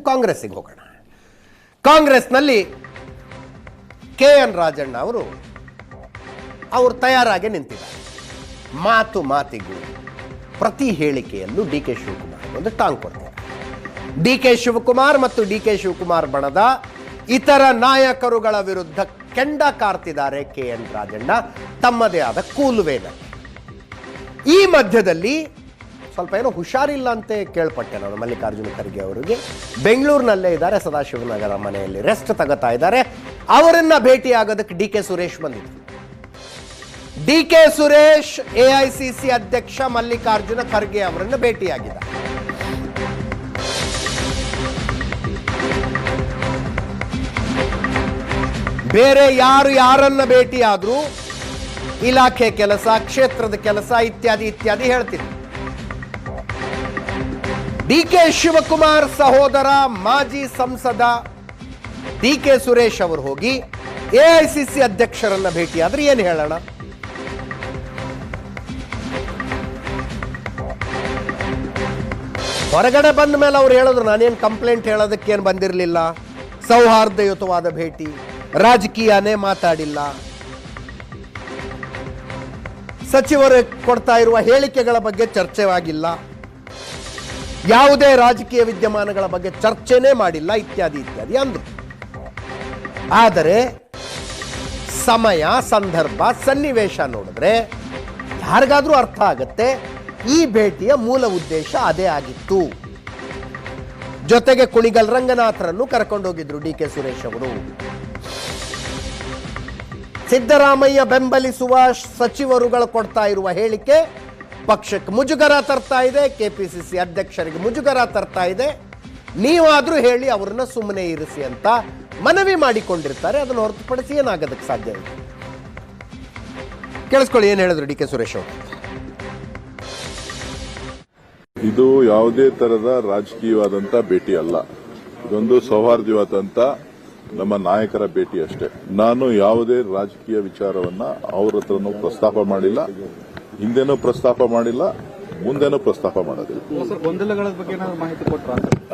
ಕಾಂಗ್ರೆಸ್ಸಿಗೆ ಹೋಗೋಣ. ಕಾಂಗ್ರೆಸ್ನಲ್ಲಿ KN ರಾಜಣ್ಣ ಅವರು ತಯಾರಾಗಿ ನಿಂತಿದ್ದಾರೆ. ಮಾತಿಗೂ ಪ್ರತಿ ಹೇಳಿಕೆಯಲ್ಲೂ DK ಶಿವಕುಮಾರ್ ಒಂದು ಟಾಂಗ್ ಕೊಡ್ತಾರೆ. DK ಶಿವಕುಮಾರ್ ಮತ್ತು DK ಶಿವಕುಮಾರ್ ಬಣದ ಇತರ ನಾಯಕರುಗಳ ವಿರುದ್ಧ ಕೆಂಡ ಕಾರ್ತಿದ್ದಾರೆ KN ರಾಜಣ್ಣ ತಮ್ಮದೇ ಆದ ಕೂಲುವೇದಲ್ಲಿ. ಈ ಮಧ್ಯದಲ್ಲಿ ಸ್ವಲ್ಪ ಏನೋ ಹುಷಾರಿಲ್ಲ ಅಂತ ಕೇಳ್ಪಟ್ಟೆ ನಾನು ಮಲ್ಲಿಕಾರ್ಜುನ ಖರ್ಗೆ ಅವರಿಗೆ. ಬೆಂಗಳೂರಿನಲ್ಲೇ ಇದ್ದಾರೆ, ಸದಾಶಿವನಗರ ಮನೆಯಲ್ಲಿ ರೆಸ್ಟ್ ತಗೋತಾ ಇದ್ದಾರೆ. ಅವರನ್ನ ಭೇಟಿಯಾಗೋದಕ್ಕೆ DK ಸುರೇಶ್ ಬಂದಿದ್ರು. DK ಸುರೇಶ್ AICC ಅಧ್ಯಕ್ಷ ಮಲ್ಲಿಕಾರ್ಜುನ ಖರ್ಗೆ ಅವರನ್ನು ಭೇಟಿಯಾಗಿದ್ದಾರೆ. ಬೇರೆ ಯಾರನ್ನ ಭೇಟಿಯಾದ್ರೂ ಇಲಾಖೆ ಕೆಲಸ, ಕ್ಷೇತ್ರದ ಕೆಲಸ ಇತ್ಯಾದಿ ಹೇಳ್ತಿದ್ರು. DK ಶಿವಕುಮಾರ್ ಸಹೋದರ ಮಾಜಿ ಸಂಸದ DK ಸುರೇಶ್ ಅವರು ಹೋಗಿ AICC ಅಧ್ಯಕ್ಷರನ್ನ ಭೇಟಿಯಾದ್ರೆ ಏನು ಹೇಳೋಣ? ಹೊರಗಡೆ ಬಂದ ಮೇಲೆ ಅವ್ರು ಹೇಳಿದ್ರು, ನಾನೇನು ಕಂಪ್ಲೇಂಟ್ ಹೇಳೋದಕ್ಕೆ ಏನು ಬಂದಿರಲಿಲ್ಲ, ಸೌಹಾರ್ದಯುತವಾದ ಭೇಟಿ, ರಾಜಕೀಯನೇ ಮಾತಾಡಿಲ್ಲ, ಸಚಿವರು ಕೊಡ್ತಾ ಇರುವ ಹೇಳಿಕೆಗಳ ಬಗ್ಗೆ ಚರ್ಚೆವಾಗಿಲ್ಲ, ಯಾವುದೇ ರಾಜಕೀಯ ವಿದ್ಯಮಾನಗಳ ಬಗ್ಗೆ ಚರ್ಚೆನೇ ಮಾಡಿಲ್ಲ ಇತ್ಯಾದಿ ಅಂದ್ರು. ಆದರೆ ಸಮಯ, ಸಂದರ್ಭ, ಸನ್ನಿವೇಶ ನೋಡಿದ್ರೆ ಯಾರಿಗಾದ್ರೂ ಅರ್ಥ ಆಗತ್ತೆ ಈ ಭೇಟಿಯ ಮೂಲ ಉದ್ದೇಶ ಅದೇ ಆಗಿತ್ತು. ಜೊತೆಗೆ ಕುಣಿಗಲ್ ರಂಗನಾಥರನ್ನು ಕರ್ಕೊಂಡೋಗಿದ್ರು DK ಸುರೇಶ್ ಅವರು. ಸಿದ್ದರಾಮಯ್ಯ ಬೆಂಬಲಿಸುವ ಸಚಿವರುಗಳು ಕೊಡ್ತಾ ಇರುವ ಹೇಳಿಕೆ ಪಕ್ಷಕ್ಕೆ ಮುಜುಗರ ತರ್ತಾ ಇದೆ, KPCC ಅಧ್ಯಕ್ಷರಿಗೆ ಮುಜುಗರ ತರ್ತಾ ಇದೆ, ನೀವಾದ್ರೂ ಹೇಳಿ ಅವರನ್ನ ಸುಮ್ಮನೆ ಇರಿಸಿ ಅಂತ ಮನವಿ ಮಾಡಿಕೊಂಡಿರ್ತಾರೆ. ಅದನ್ನು ಹೊರತುಪಡಿಸಿ ಏನಾಗೋದಕ್ಕೆ ಸಾಧ್ಯ ಇದೆ? ಕೇಳಿಸ್ಕೊಳ್ಳಿ ಏನು ಹೇಳಿದ್ರು DK ಸುರೇಶ್ ಅವರು. ಇದು ಯಾವುದೇ ತರದ ರಾಜಕೀಯವಾದಂತ ಭೇಟಿ ಅಲ್ಲ, ಇದೊಂದು ಸೌಹಾರ್ದವಾದಂತ ನಮ್ಮ ನಾಯಕರ ಭೇಟಿ ಅಷ್ಟೇ. ನಾನು ಯಾವುದೇ ರಾಜಕೀಯ ವಿಚಾರವನ್ನ ಅವ್ರ ಹತ್ರನೂ ಪ್ರಸ್ತಾಪ ಮಾಡಿಲ್ಲ, ಹಿಂದೆನೂ ಪ್ರಸ್ತಾಪ ಮಾಡಿಲ್ಲ, ಮುಂದೆನೂ ಪ್ರಸ್ತಾಪ ಮಾಡೋದಿಲ್ಲ.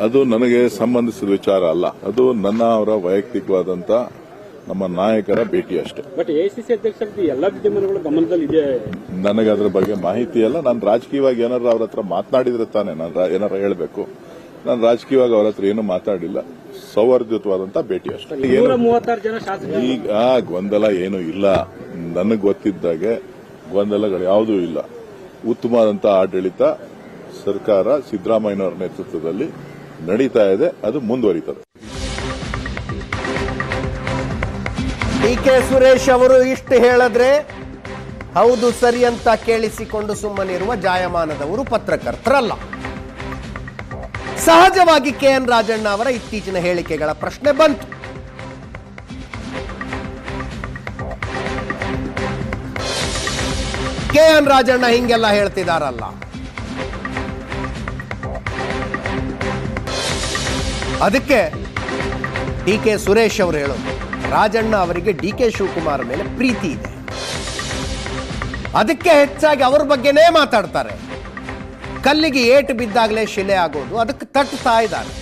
ಅದು ನನಗೆ ಸಂಬಂಧಿಸಿದ ವಿಚಾರ ಅಲ್ಲ, ಅದು ನನ್ನ ಅವರ ವೈಯಕ್ತಿಕವಾದಂತ ನಮ್ಮ ನಾಯಕರ ಭೇಟಿ ಅಷ್ಟೇ. ಬಟ್ AICC ಅಧ್ಯಕ್ಷರ ಎಲ್ಲ ವಿದ್ಯಮಾನಗಳು ಗಮನದಲ್ಲಿ ಇದೆ. ನನಗೆ ಅದರ ಬಗ್ಗೆ ಮಾಹಿತಿ ಅಲ್ಲ. ನಾನು ರಾಜಕೀಯವಾಗಿ ಏನಾರ ಅವ್ರ ಹತ್ರ ಮಾತನಾಡಿದ್ರೆ ತಾನೆ ನಾನು ಏನಾರ ಹೇಳಬೇಕು. ನಾನು ರಾಜಕೀಯವಾಗಿ ಅವ್ರ ಹತ್ರ ಏನು ಮಾತಾಡಿಲ್ಲ, ಸೌಹಾರ್ದಯುತವಾದಂತ ಭೇಟಿ ಅಷ್ಟೇ. ಈಗ ಗೊಂದಲ ಏನೂ ಇಲ್ಲ, ನನಗೆ ಗೊತ್ತಿದ್ದಾಗೆ ಗೊಂದಲಗಳು ಯಾವುದೂ ಇಲ್ಲ. ಉತ್ತಮವಾದಂತಹ ಆಡಳಿತ ಸರ್ಕಾರ ಸಿದ್ದರಾಮಯ್ಯನವರ ನೇತೃತ್ವದಲ್ಲಿ ನಡೀತಾ ಇದೆ, ಅದು ಮುಂದುವರಿತದೆ. DK ಸುರೇಶ್ ಅವರು ಇಷ್ಟು ಹೇಳಿದ್ರೆ ಹೌದು ಸರಿ ಅಂತ ಕೇಳಿಸಿಕೊಂಡು ಸುಮ್ಮನಿರುವ ಜಾಯಮಾನದವರು ಪತ್ರಕರ್ತರಲ್ಲ. ಸಹಜವಾಗಿ KN ರಾಜಣ್ಣ ಅವರ ಇತ್ತೀಚಿನ ಹೇಳಿಕೆಗಳ ಪ್ರಶ್ನೆ ಬಂತು. KN ರಾಜಣ್ಣ ಹಿಂಗೆಲ್ಲ ಹೇಳ್ತಿದಾರಲ್ಲ, ಅದಕ್ಕೆ DK ಸುರೇಶ್ ಅವರು ಹೇಳೋದು, ರಾಜಣ್ಣ ಅವರಿಗೆ DK ಶಿವಕುಮಾರ್ ಮೇಲೆ ಪ್ರೀತಿ ಇದೆ, ಅದಕ್ಕೆ ಹೆಚ್ಚಾಗಿ ಅವ್ರ ಬಗ್ಗೆನೇ ಮಾತಾಡ್ತಾರೆ. ಕಲ್ಲಿಗೆ ಏಟು ಬಿದ್ದಾಗಲೇ ಶಿಲೆ ಆಗೋದು, ಅದಕ್ಕೆ ತಟ್ಟುತ್ತಾ ಇದ್ದಾರೆ.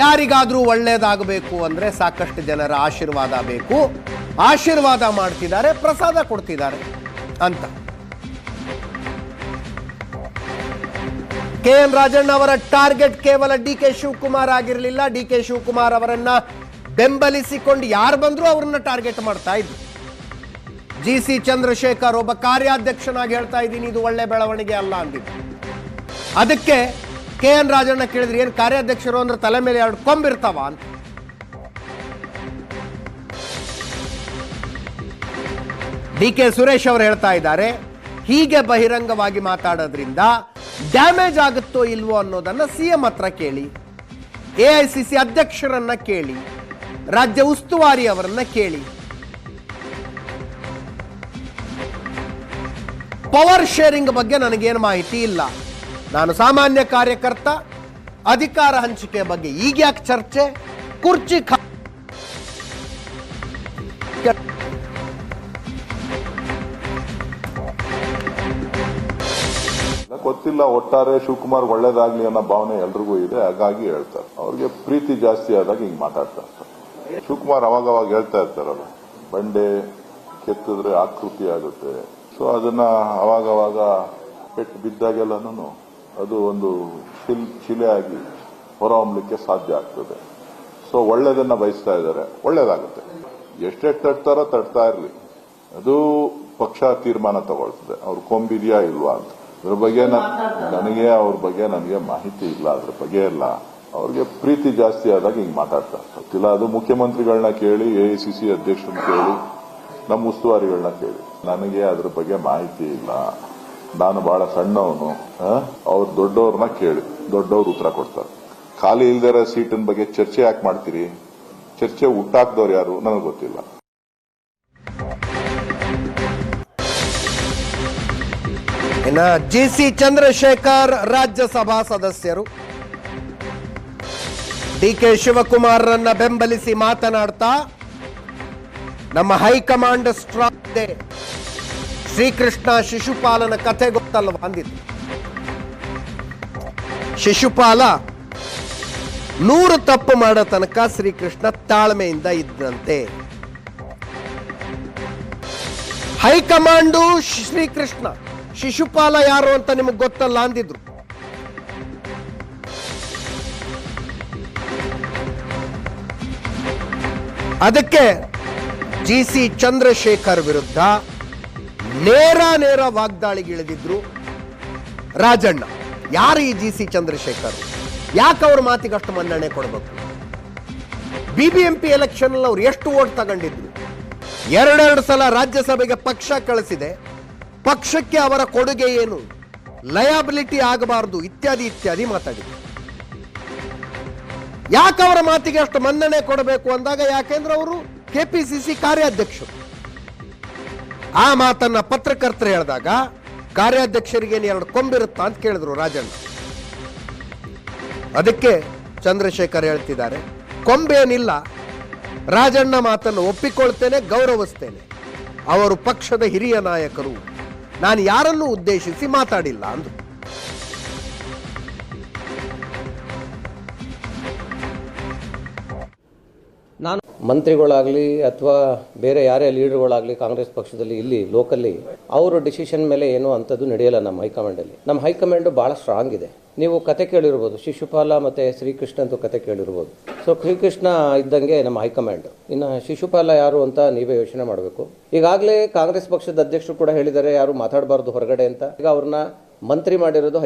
ಯಾರಿಗಾದ್ರೂ ಒಳ್ಳೇದಾಗಬೇಕು ಅಂದ್ರೆ ಸಾಕಷ್ಟು ಜನರ ಆಶೀರ್ವಾದ ಬೇಕು, ಆಶೀರ್ವಾದ ಮಾಡ್ತಿದ್ದಾರೆ, ಪ್ರಸಾದ ಕೊಡ್ತಿದ್ದಾರೆ ಅಂತ. KN ರಾಜಣ್ಣ ಅವರ ಟಾರ್ಗೆಟ್ ಕೇವಲ DK ಶಿವಕುಮಾರ್ ಆಗಿರಲಿಲ್ಲ. DK ಶಿವಕುಮಾರ್ ಅವರನ್ನ ಬೆಂಬಲಿಸಿಕೊಂಡು ಯಾರು ಬಂದ್ರು ಅವರನ್ನ ಟಾರ್ಗೆಟ್ ಮಾಡ್ತಾ ಇದ್ರು. GC ಚಂದ್ರಶೇಖರ್ ಒಬ್ಬ ಕಾರ್ಯಾಧ್ಯಕ್ಷನಾಗಿ ಹೇಳ್ತಾ ಇದ್ದೀನಿ, ಇದು ಒಳ್ಳೆ ಬೆಳವಣಿಗೆ ಅಲ್ಲ ಅಂದಿದ್ದು. ಅದಕ್ಕೆ KN ರಾಜಣ್ಣ ಕೇಳಿದ್ರೆ, ಏನು ಕಾರ್ಯಾಧ್ಯಕ್ಷರು ಅಂದ್ರೆ ತಲೆ ಮೇಲೆ 2 ಕೊಂಬಿರ್ತಾವ ಅಂತ. DK ಸುರೇಶ್ ಅವರು ಹೇಳ್ತಾ ಇದ್ದಾರೆ, ಹೀಗೆ ಬಹಿರಂಗವಾಗಿ ಮಾತಾಡೋದ್ರಿಂದ ಡ್ಯಾಮೇಜ್ ಆಗುತ್ತೋ ಇಲ್ವೋ ಅನ್ನೋದನ್ನ CM ಹತ್ರ ಕೇಳಿ, AICC ಅಧ್ಯಕ್ಷರನ್ನ ಕೇಳಿ, ರಾಜ್ಯ ಉಸ್ತುವಾರಿ ಅವರನ್ನ ಕೇಳಿ. ಪವರ್ ಶೇರಿಂಗ್ ಬಗ್ಗೆ ನನಗೇನು ಮಾಹಿತಿ ಇಲ್ಲ, ನಾನು ಸಾಮಾನ್ಯ ಕಾರ್ಯಕರ್ತ. ಅಧಿಕಾರ ಹಂಚಿಕೆ ಬಗ್ಗೆ ಈಗ ಯಾಕೆ ಚರ್ಚೆ? ಕುರ್ಚಿ ಗೊತ್ತಿಲ್ಲ, ಒಟ್ಟಾರೆ ಶಿವಕುಮಾರ್ ಒಳ್ಳೇದಾಗ್ಲಿ ಅನ್ನೋ ಭಾವನೆ ಎಲ್ರಿಗೂ ಇದೆ, ಹಾಗಾಗಿ ಹೇಳ್ತಾರೆ. ಅವ್ರಿಗೆ ಪ್ರೀತಿ ಜಾಸ್ತಿ ಆದಾಗ ಹಿಂಗ್ ಮಾತಾಡ್ತಾ ಇರ್ತಾರೆ. ಶಿವಕುಮಾರ್ ಅವಾಗ ಹೇಳ್ತಾ ಇರ್ತಾರಲ್ಲ, ಬಂಡೆ ಕೆತ್ತಿದ್ರೆ ಆಕೃತಿ ಆಗುತ್ತೆ. ಸೊ ಅದನ್ನ ಅವಾಗ ಪೆಟ್ಟು ಬಿದ್ದಾಗೆಲ್ಲನೂ ಅದು ಒಂದು ಶಿಲೆ ಆಗಿ ಹೊರಹೊಮ್ಮಲಿಕ್ಕೆ ಸಾಧ್ಯ ಆಗ್ತದೆ. ಸೊ ಒಳ್ಳೇದನ್ನ ಬಯಸ್ತಾ ಇದ್ದಾರೆ, ಒಳ್ಳೇದಾಗುತ್ತೆ. ಎಷ್ಟೆಷ್ಟು ತಡ್ತಾ ಇರಲಿ, ಅದು ಪಕ್ಷ ತೀರ್ಮಾನ ತಗೊಳ್ತದೆ. ಅವ್ರ ಕೊಂಬಿದೆಯಾ ಇಲ್ವಾ ಅಂತ. ಅದ್ರ ಬಗ್ಗೆ ಅವ್ರ ಬಗ್ಗೆ ನನಗೆ ಮಾಹಿತಿ ಇಲ್ಲ. ಅದ್ರ ಬಗ್ಗೆ ಎಲ್ಲ ಅವ್ರಿಗೆ ಪ್ರೀತಿ ಜಾಸ್ತಿ ಆದಾಗ ಹಿಂಗ್ ಮಾತಾಡ್ತಾ ಇರ್ತಿಲ್ಲ. ಅದು ಮುಖ್ಯಮಂತ್ರಿಗಳನ್ನ ಕೇಳಿ, AICC ಅಧ್ಯಕ್ಷರನ್ನ ಕೇಳಿ, ನಮ್ಮ ಉಸ್ತುವಾರಿಗಳನ್ನ ಕೇಳಿ. ನನಗೆ ಅದ್ರ ಬಗ್ಗೆ ಮಾಹಿತಿ ಇಲ್ಲ. ನಾನು ಬಹಳ ಸಣ್ಣವನು. ಅವ್ರು ದೊಡ್ಡವ್ರನ್ನ ಕೇಳಿ, ದೊಡ್ಡವ್ರು ಉತ್ತರ ಕೊಡ್ತಾರೆ. ಖಾಲಿ ಇಲ್ದಿರೋ ಸೀಟಿನ ಬಗ್ಗೆ ಚರ್ಚೆ ಯಾಕೆ ಮಾಡ್ತೀರಿ? ಚರ್ಚೆ ಹುಟ್ಟಾಕ್ದವ್ರು ಯಾರು ನನಗೆ ಗೊತ್ತಿಲ್ಲ. ಇನ್ನು GC ಚಂದ್ರಶೇಖರ್ ರಾಜ್ಯಸಭಾ ಸದಸ್ಯರು DK ಶಿವಕುಮಾರ್ರನ್ನ ಬೆಂಬಲಿಸಿ ಮಾತನಾಡ್ತಾ, ನಮ್ಮ ಹೈಕಮಾಂಡ್ ಸ್ಟ್ರಾಂಗ್ ಇದೆ, ಶ್ರೀಕೃಷ್ಣ ಶಿಶುಪಾಲನ ಕಥೆ ಗೊತ್ತಲ್ವ ಅಂದಿದ್ದು. ಶಿಶುಪಾಲ 100 ತಪ್ಪು ಮಾಡೋ ತನಕ ಶ್ರೀಕೃಷ್ಣ ತಾಳ್ಮೆಯಿಂದ ಇದ್ದಂತೆ. ಹೈಕಮಾಂಡು ಶ್ರೀಕೃಷ್ಣ, ಶಿಶುಪಾಲ ಯಾರು ಅಂತ ನಿಮಗೆ ಗೊತ್ತಲ್ಲ ಅಂದಿದ್ರು. ಅದಕ್ಕೆ GC ಚಂದ್ರಶೇಖರ್ ವಿರುದ್ಧ ನೇರ ವಾಗ್ದಾಳಿಗಿಳಿದಿದ್ರು ರಾಜಣ್ಣ. ಯಾರು ಈ GC ಚಂದ್ರಶೇಖರ್? ಯಾಕೆ ಅವ್ರ ಮಾತಿಗೆ ಅಷ್ಟು ಮನ್ನಣೆ ಕೊಡಬೇಕು? BBMP ಎಲೆಕ್ಷನ್ ಅಲ್ಲಿ ಅವ್ರು ಎಷ್ಟು ಓಟ್ ತಗೊಂಡಿದ್ರು? 2 ಸಲ ರಾಜ್ಯಸಭೆಗೆ ಪಕ್ಷ ಕಳಿಸಿದೆ. ಪಕ್ಷಕ್ಕೆ ಅವರ ಕೊಡುಗೆ ಏನು, ಲಯಬಿಲಿಟಿ ಆಗಬಾರದು, ಇತ್ಯಾದಿ ಮಾತಾಡಿದ್ರು. ಯಾಕೆ ಅವರ ಮಾತಿಗೆ ಅಷ್ಟು ಮನ್ನಣೆ ಕೊಡಬೇಕು ಅಂದಾಗ, ಯಾಕೆಂದ್ರೆ ಅವರು KPCC ಕಾರ್ಯಾಧ್ಯಕ್ಷರು. ಆ ಮಾತನ್ನ ಪತ್ರಕರ್ತರು ಹೇಳಿದಾಗ, ಕಾರ್ಯಾಧ್ಯಕ್ಷರಿಗೆ 2 ಕೊಂಬಿರುತ್ತಾ ಅಂತ ಕೇಳಿದ್ರು ರಾಜಣ್ಣ. ಅದಕ್ಕೆ ಚಂದ್ರಶೇಖರ್ ಹೇಳ್ತಿದ್ದಾರೆ, ಕೊಂಬೇನಿಲ್ಲ, ರಾಜಣ್ಣ ಮಾತನ್ನು ಒಪ್ಪಿಕೊಳ್ತೇನೆ, ಗೌರವಿಸ್ತೇನೆ. ಅವರು ಪಕ್ಷದ ಹಿರಿಯ ನಾಯಕರು, ನಾನು ಯಾರನ್ನೂ ಉದ್ದೇಶಿಸಿ ಮಾತಾಡಿಲ್ಲ ಅಂದ್ರು. ನಾನು ಮಂತ್ರಿಗಳಾಗಲಿ ಅಥವಾ ಬೇರೆ ಯಾರೇ ಲೀಡರ್ಗಳಾಗಲಿ ಕಾಂಗ್ರೆಸ್ ಪಕ್ಷದಲ್ಲಿ ಇಲ್ಲಿ ಲೋಕಲ್ಲಿ ಅವರ ಡಿಸಿಷನ್ ಮೇಲೆ ಏನೋ ಅಂಥದ್ದು ನಡೆಯಲ್ಲ. ನಮ್ಮ ಹೈಕಮಾಂಡಲ್ಲಿ ನಮ್ಮ ಹೈಕಮಾಂಡು ಭಾಳ ಸ್ಟ್ರಾಂಗ್ ಇದೆ. ನೀವು ಕತೆ ಕೇಳಿರ್ಬೋದು, ಶಿಶುಪಾಲ ಮತ್ತು ಶ್ರೀಕೃಷ್ಣ ಅಂತೂ ಕತೆ ಕೇಳಿರ್ಬೋದು. ಸೊ ಶ್ರೀಕೃಷ್ಣ ಇದ್ದಂಗೆ ನಮ್ಮ ಹೈಕಮಾಂಡ್. ಇನ್ನು ಶಿಶುಪಾಲ ಯಾರು ಅಂತ ನೀವೇ ಯೋಚನೆ ಮಾಡಬೇಕು. ಈಗಾಗಲೇ ಕಾಂಗ್ರೆಸ್ ಪಕ್ಷದ ಅಧ್ಯಕ್ಷರು ಕೂಡ ಹೇಳಿದ್ದಾರೆ, ಯಾರು ಮಾತಾಡಬಾರ್ದು ಹೊರಗಡೆ ಅಂತ. ಈಗ ಅವ್ರನ್ನ ಮಂತ್ರಿ ಮಾಡಿರೋದು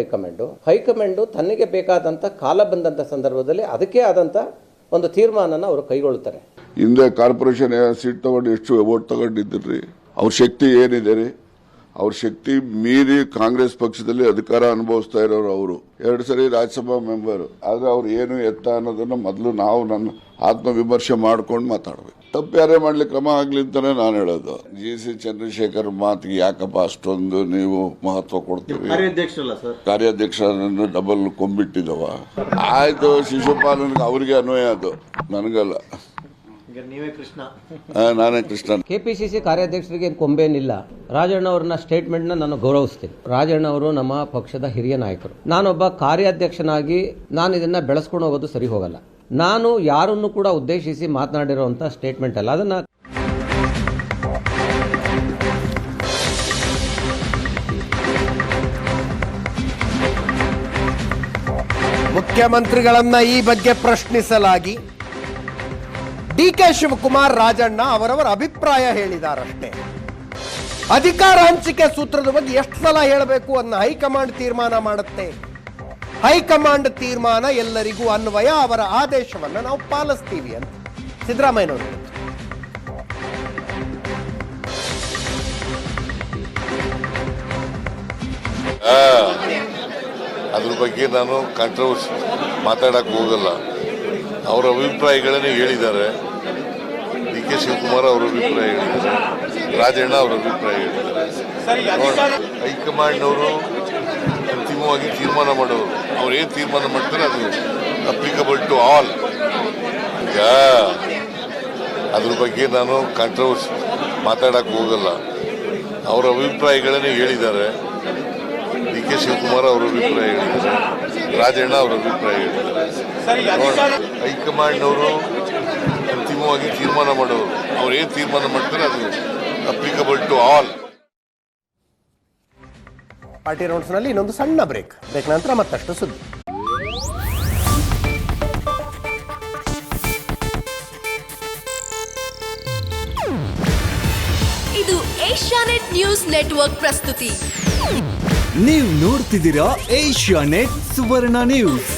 ಹೈಕಮಾಂಡು ತನಗೆ ಬೇಕಾದಂಥ ಕಾಲ ಬಂದಂಥ ಸಂದರ್ಭದಲ್ಲಿ ಅದಕ್ಕೆ ಆದಂಥ ಒಂದು ತೀರ್ಮಾನನ ಅವರು ಕೈಗೊಳ್ಳುತ್ತಾರೆ. ಹಿಂದೆ ಕಾರ್ಪೊರೇಷನ್ ಸೀಟ್ ತಗೊಂಡು ಎಷ್ಟು ವೋಟ್ ತಗೊಂಡಿದ್ರಿ? ಅವ್ರ ಶಕ್ತಿ ಏನಿದೆ ರೀ? ಅವ್ರ ಶಕ್ತಿ ಮೀರಿ ಕಾಂಗ್ರೆಸ್ ಪಕ್ಷದಲ್ಲಿ ಅಧಿಕಾರ ಅನುಭವಿಸ್ತಾ ಇರೋರು ಅವರು. 2 ಸರಿ ರಾಜ್ಯಸಭಾ ಮೆಂಬರ್. ಆದ್ರೆ ಅವ್ರು ಏನು ಎತ್ತ ಅನ್ನೋದನ್ನ ಮೊದಲು ನಾವು ನನ್ನ ಆತ್ಮವಿಮರ್ಶೆ ಮಾಡ್ಕೊಂಡು ಮಾತಾಡ್ಬೇಕು. ತಪ್ಪು ಯಾರೇ ಮಾಡ್ಲಿಕ್ಕೆ ಕ್ರಮ ಆಗ್ಲಿ ಅಂತಾನೆ ನಾನು ಹೇಳೋದು. GC ಚಂದ್ರಶೇಖರ್ ಮಾತಿಗೆ ಯಾಕಪ್ಪ ಅಷ್ಟೊಂದು ನೀವು ಮಹತ್ವ ಕೊಡ್ತೀವಿ? ಕಾರ್ಯಾಧ್ಯಕ್ಷರನ್ನು ಡಬಲ್ ಕೊಂಬಿಟ್ಟಿದವ. ಆಯ್ತು, ಶಿಶುಪಾಲನ್ಗೆ ಅವ್ರಿಗೆ ಅನ್ವಯ, ಅದು ನನಗಲ್ಲ. ನಾನೇ ಕೃಷ್ಣ. KPCC ಕಾರ್ಯಾಧ್ಯಕ್ಷರಿಗೆ ಕೊಂಬೇನಿಲ್ಲ. ರಾಜಣ್ಣ ಅವ್ರನ್ನ ಸ್ಟೇಟ್ಮೆಂಟ್ನ ನಾನು ಗೌರವಿಸ್ತೀನಿ. ರಾಜಣ್ಣ ಅವರು ನಮ್ಮ ಪಕ್ಷದ ಹಿರಿಯ ನಾಯಕರು. ನಾನೊಬ್ಬ ಕಾರ್ಯಾಧ್ಯಕ್ಷನಾಗಿ ನಾನು ಇದನ್ನ ಬೆಳೆಸ್ಕೊಂಡು ಹೋಗೋದು ಸರಿ ಹೋಗಲ್ಲ. ನಾನು ಯಾರನ್ನು ಕೂಡ ಉದ್ದೇಶಿಸಿ ಮಾತನಾಡಿರುವಂತ ಸ್ಟೇಟ್ಮೆಂಟ್ ಅಲ್ಲ. ಅದನ್ನ ಮುಖ್ಯಮಂತ್ರಿಗಳನ್ನ ಈ ಬಗ್ಗೆ ಪ್ರಶ್ನಿಸಲಾಗಿ DK ಶಿವಕುಮಾರ್, ರಾಜಣ್ಣ ಅವರವರ ಅಭಿಪ್ರಾಯ ಹೇಳಿದಾರಷ್ಟೇ. ಅಧಿಕಾರ ಹಂಚಿಕೆ ಸೂತ್ರದ ಬಗ್ಗೆ ಎಷ್ಟು ಸಲ ಹೇಳಬೇಕು ಅನ್ನೋ ಹೈಕಮಾಂಡ್ ತೀರ್ಮಾನ ಮಾಡುತ್ತೆ. ಹೈಕಮಾಂಡ್ ತೀರ್ಮಾನ ಎಲ್ಲರಿಗೂ ಅನ್ವಯ, ಅವರ ಆದೇಶವನ್ನು ನಾವು ಪಾಲಿಸ್ತೀವಿ ಅಂತ ಸಿದ್ದರಾಮಯ್ಯನವರು ಹೇಳಿದ್ರು. ಅದ್ರ ಬಗ್ಗೆ ನಾನು ಕಾಂಟ್ರವರ್ಸಿ ಮಾತಾಡಕ್ ಹೋಗಲ್ಲ. ಅವರ ಅಭಿಪ್ರಾಯಗಳನ್ನೇ ಹೇಳಿದ್ದಾರೆ. DK ಶಿವಕುಮಾರ್ ಅವರ ಅಭಿಪ್ರಾಯ ಹೇಳಿದ್ದಾರೆ, ರಾಜಣ್ಣ ಅವರ ಅಭಿಪ್ರಾಯ ಹೇಳಿದ್ದಾರೆ. ಹೈಕಮಾಂಡ್ನವರು ಅಂತಿಮವಾಗಿ ತೀರ್ಮಾನ ಮಾಡೋರು. ಅವ್ರು ಏನ್ ತೀರ್ಮಾನ ಮಾಡ್ತಾರೆ ಅದು ಅಪ್ಲಿಕಬಲ್ ಟು ಆಲ್. ಈಗ ಅದ್ರ ಬಗ್ಗೆ ನಾನು ಕಾಂಟ್ರವರ್ಸಿ ಮಾತಾಡಕ್ ಹೋಗಲ್ಲ. ಅವರ ಅಭಿಪ್ರಾಯಗಳನ್ನೇ ಹೇಳಿದ್ದಾರೆ. DK DK ಶಿವಕುಮಾರ್ ಅವರ ಅಭಿಪ್ರಾಯ ಹೇಳಿದ್ದಾರೆ, ರಾಜಣ್ಣ ಅವರ ಅಭಿಪ್ರಾಯ ಹೇಳಿದ್ದಾರೆ. ಹೈಕಮಾಂಡ್ನವರು ಅಂತಿಮವಾಗಿ ತೀರ್ಮಾನ ಮಾಡೋರು. ಅವ್ರು ಏನು ತೀರ್ಮಾನ ಮಾಡ್ತಾರೆ ಅದು ಅಪ್ಲಿಕಬಲ್ ಟು ಆಲ್. ಪಾರ್ಟಿ ರೌಂಡ್ಸ್ನಲ್ಲಿ ಇನ್ನೊಂದು ಸಣ್ಣ ಬ್ರೇಕ್ ನಂತರ ಮತ್ತಷ್ಟು ಸುದ್ದಿ. ಇದು ಏಷ್ಯಾನೆಟ್ ನ್ಯೂಸ್ ನೆಟ್ವರ್ಕ್ ಪ್ರಸ್ತುತಿ. ನೀವು ನೋಡ್ತಿದ್ದೀರಾ ಏಷ್ಯಾನೆಟ್ ಸುವರ್ಣ ನ್ಯೂಸ್.